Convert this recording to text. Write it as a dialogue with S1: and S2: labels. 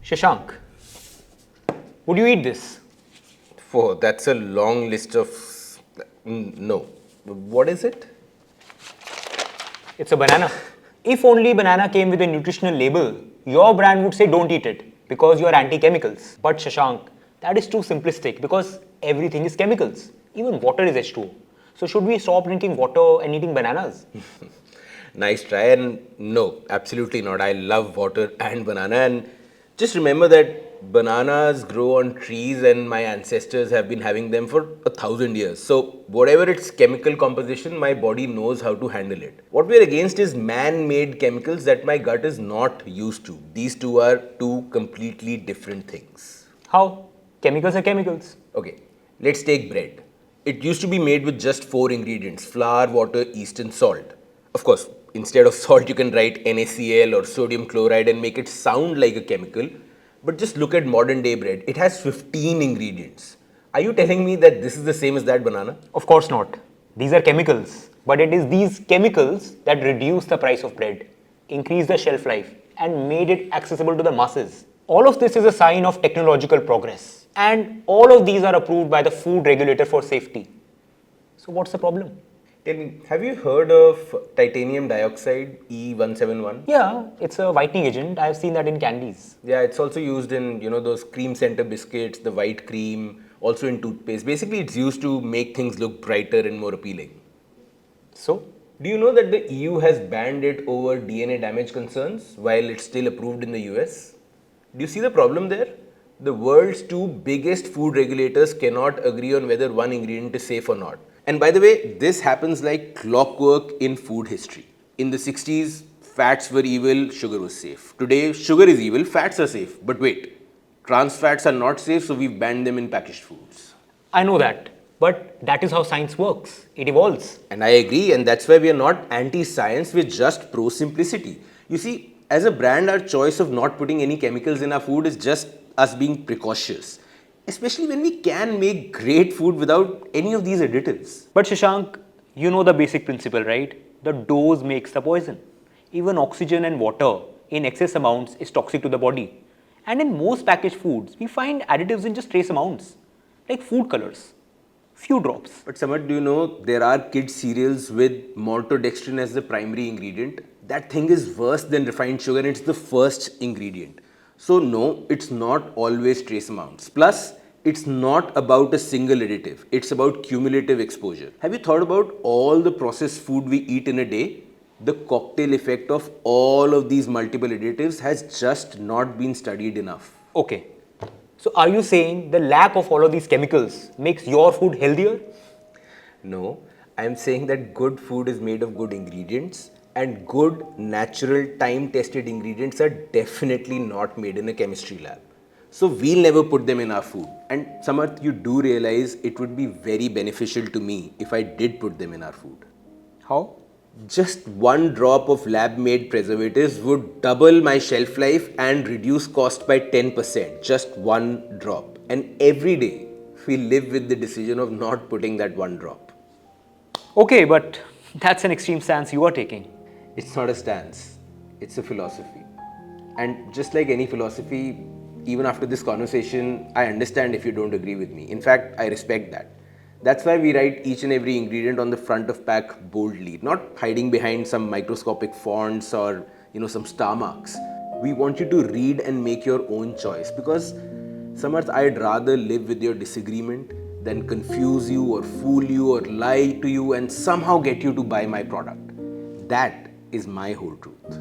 S1: Shashank, would you eat this?
S2: Oh, that's a long list of. No. What is it?
S1: It's a banana. If only banana came with a nutritional label, your brand would say don't eat it because you are anti-chemicals. But Shashank, that is too simplistic because everything is chemicals. Even water is H2O. So should we stop drinking water and eating bananas?
S2: Nice try, and no, absolutely not. I love water and banana, and just remember that bananas grow on trees, and my ancestors have been having them for 1,000 years. So, whatever its chemical composition, my body knows how to handle it. What we are against is man made chemicals that my gut is not used to. These two are two completely different things.
S1: How? Chemicals are chemicals.
S2: Okay, let's take bread. It used to be made with just four ingredients: flour, water, yeast, and salt. Of course, instead of salt, you can write NaCl or sodium chloride and make it sound like a chemical. But just look at modern day bread. It has 15 ingredients. Are you telling me that this is the same as that banana?
S1: Of course not. These are chemicals. But it is these chemicals that reduce the price of bread, increase the shelf life, and made it accessible to the masses. All of this is a sign of technological progress. And all of these are approved by the food regulator for safety. So what's the problem?
S2: Tell me, have you heard of titanium dioxide E171?
S1: Yeah, it's a whitening agent. I've seen that in candies.
S2: Yeah, it's also used in, those cream center biscuits, the white cream, also in toothpaste. Basically, it's used to make things look brighter and more appealing.
S1: So,
S2: Do you know that the EU has banned it over DNA damage concerns while it's still approved in the US? Do you see the problem there? The world's two biggest food regulators cannot agree on whether one ingredient is safe or not. And by the way, this happens like clockwork in food history. In the 60s, fats were evil, sugar was safe. Today, sugar is evil, fats are safe. But wait, trans fats are not safe, so we've banned them in packaged foods.
S1: I know that. But that is how science works. It evolves.
S2: And I agree, and that's why we are not anti-science, we're just pro-simplicity. You see, as a brand, our choice of not putting any chemicals in our food is just us being precautious. Especially when we can make great food without any of these additives.
S1: But Shashank, you know the basic principle, right? The dose makes the poison. Even oxygen and water in excess amounts is toxic to the body. And in most packaged foods, we find additives in just trace amounts, like food colors, few drops.
S2: But Samar, do you know there are kids cereals with maltodextrin as the primary ingredient? That thing is worse than refined sugar, and it's the first ingredient. So no, it's not always trace amounts. Plus, it's not about a single additive. It's about cumulative exposure. Have you thought about all the processed food we eat in a day? The cocktail effect of all of these multiple additives has just not been studied enough.
S1: Okay. So are you saying the lack of all of these chemicals makes your food healthier?
S2: No, I'm saying that good food is made of good ingredients, and good, natural, time-tested ingredients are definitely not made in a chemistry lab. So we'll never put them in our food. And Samarth, you do realize it would be very beneficial to me if I did put them in our food.
S1: How?
S2: Just one drop of lab-made preservatives would double my shelf life and reduce cost by 10%. Just one drop. And every day, we live with the decision of not putting that one drop.
S1: Okay, but that's an extreme stance you are taking.
S2: It's not a stance, it's a philosophy. And just like any philosophy, even after this conversation, I understand if you don't agree with me. In fact, I respect that. That's why we write each and every ingredient on the front of pack boldly, not hiding behind some microscopic fonts or some star marks. We want you to read and make your own choice, because Samarth, I'd rather live with your disagreement than confuse you or fool you or lie to you and somehow get you to buy my product. That is my whole truth.